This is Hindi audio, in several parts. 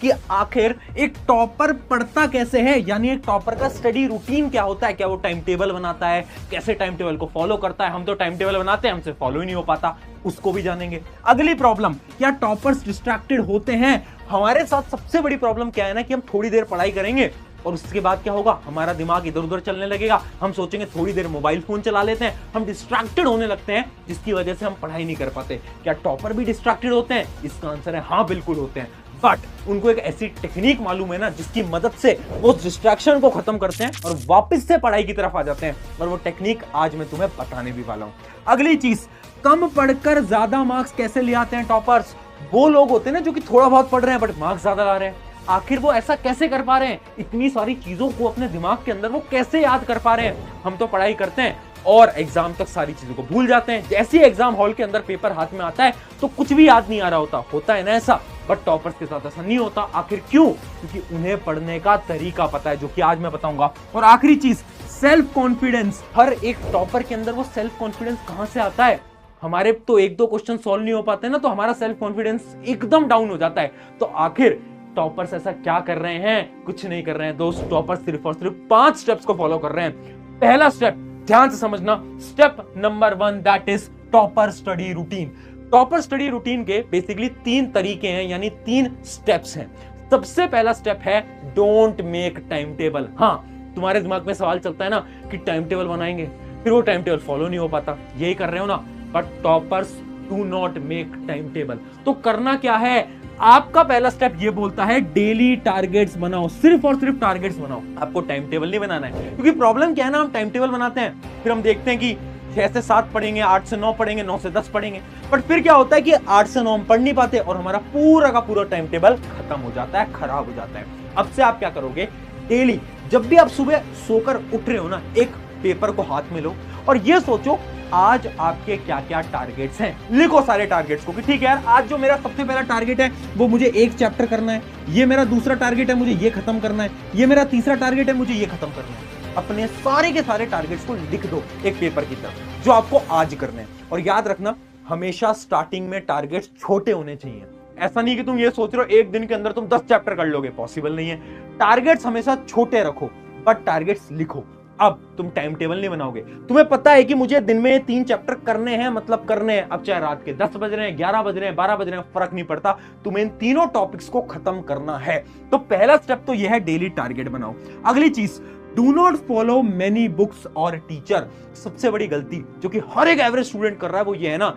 कि आखिर एक टॉपर पढ़ता कैसे है, यानी एक टॉपर का स्टडी रूटीन क्या होता है, क्या वो टाइम टेबल बनाता है, कैसे टाइम टेबल को फॉलो करता है। हम तो टाइम टेबल बनाते हैं, हमसे फॉलो ही नहीं हो पाता, उसको भी जानेंगे। अगली प्रॉब्लम, क्या टॉपर्स डिस्ट्रैक्टेड होते हैं? हमारे साथ सबसे बड़ी प्रॉब्लम क्या है ना कि हम थोड़ी देर पढ़ाई करेंगे और उसके बाद क्या होगा, हमारा दिमाग इधर उधर चलने लगेगा। हम सोचेंगे थोड़ी देर मोबाइल फोन चला लेते हैं, हम डिस्ट्रैक्टेड होने लगते हैं, जिसकी वजह से हम पढ़ाई नहीं कर पाते। क्या टॉपर भी डिस्ट्रैक्टेड होते हैं? इसका आंसर है हाँ, बिल्कुल होते हैं। बट उनको एक ऐसी टेक्निक मालूम है ना जिसकी मदद से वो डिस्ट्रैक्शन को खत्म करते हैं और वापस से पढ़ाई की तरफ आ जाते हैं, और वो टेक्निक आज मैं तुम्हें बताने भी वाला हूं। अगली चीज, कम पढ़कर ज्यादा मार्क्स कैसे ले आते हैं टॉपर्स? वो लोग होते हैं ना जो कि थोड़ा बहुत पढ़ रहे हैं बट मार्क्स ज्यादा ला रहे हैं। आखिर वो ऐसा कैसे कर पा रहे हैं? इतनी सारी चीजों को अपने दिमाग के अंदर वो कैसे याद कर पा रहे हैं? हम तो पढ़ाई करते हैं और एग्जाम तक सारी चीजों को भूल जाते हैं। जैसे ही एग्जाम हॉल के अंदर पेपर हाथ में आता है तो कुछ भी याद नहीं आ रहा होता है ना ऐसा। बट टॉपर्स के साथ ऐसा नहीं होता। आखिर क्यों? क्योंकि उन्हें पढ़ने का तरीका पता है, जो कि आज मैं बताऊंगा। और आखिरी चीज, सेल्फ कॉन्फिडेंस। हर एक टॉपर के अंदर वो सेल्फ कॉन्फिडेंस कहां से आता है? हमारे तो एक दो क्वेश्चन सॉल्व नहीं हो पाते ना, तो हमारा सेल्फ कॉन्फिडेंस एकदम डाउन हो जाता है। तो आखिर टॉपर्स ऐसा क्या कर रहे हैं? कुछ नहीं कर रहे हैं दोस्त। टॉपर्स सिर्फ और सिर्फ 5 स्टेप्स को फॉलो कर रहे हैं। पहला स्टेप, ध्यान से समझना, step number 1, that is topper study routine. Topper study routine के बेसिकली 3 तरीके हैं, यानी 3 स्टेप्स हैं। सबसे पहला स्टेप है डोंट मेक टाइम टेबल। हाँ, तुम्हारे दिमाग में सवाल चलता है ना कि टाइम टेबल बनाएंगे, फिर वो टाइम टेबल फॉलो नहीं हो पाता, यही कर रहे हो ना। But toppers do not make time table. तो करना क्या है? आपका पहला स्टेप ये बोलता है डेली टारगेट्स बनाओ, सिर्फ और सिर्फ टारगेट्स बनाओ। आपको टाइम टेबल नहीं बनाना है, क्योंकि प्रॉब्लम क्या है ना, हम टाइम टेबल बनाते हैं, फिर हम देखते हैं कि 6 से 7 पढ़ेंगे, 8 से 9 पढ़ेंगे, 9 से 10 पढ़ेंगे, बट फिर क्या होता है कि 8 से 9 हम पढ़ नहीं पाते और हमारा पूरा का पूरा टाइम टेबल खत्म हो जाता है, खराब हो जाता है। अब से आप क्या करोगे, डेली जब भी आप सुबह सोकर उठ रहे हो ना, एक पेपर को हाथ में लो और ये सोचो आज आपके क्या क्या टारगेट्स हैं। लिखो सारे टारगेट्स को कि ठीक है यार, आज जो मेरा सबसे पहला टारगेट है वो मुझे एक चैप्टर करना है, ये मेरा दूसरा टारगेट है मुझे ये खत्म करना है, ये मेरा तीसरा टारगेट है मुझे ये खत्म करना है। अपने सारे के सारे टारगेट्स को लिख दो एक पेपर की तरफ, जो आपको आज करने हैं। और याद रखना, हमेशा स्टार्टिंग में टारगेट्स छोटे होने चाहिए। ऐसा नहीं कि तुम ये सोच रहे हो एक दिन के अंदर तुम 10 चैप्टर कर लोगे, पॉसिबल नहीं है। टारगेट्स हमेशा छोटे रखो, बट टारगेट्स लिखो। अब तुम टाइम टेबल नहीं बनाओगे, तुम्हें पता है कि मुझे दिन में 3 चैप्टर करने हैं, मतलब करने हैं। अब चाहे रात के 10 बज रहे हैं, 11 बज रहे हैं, 12 बज रहे हैं, फर्क नहीं पड़ता, तुम्हें इन तीनों टॉपिक्स को खत्म करना है। तो पहला स्टेप तो यह है डेली टारगेट बनाओ। अगली चीज, do not follow many books और टीचर। सबसे बड़ी गलती जो कि हर एक एवरेज स्टूडेंट कर रहा है वो ये है ना,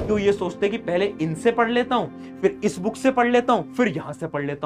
तो ये सोचते हैं कि पहले इनसे पढ़ लेता हूं, फिर इस बुक से पढ़ लेता हूं, फिर यहां से पढ़ लेता हूं।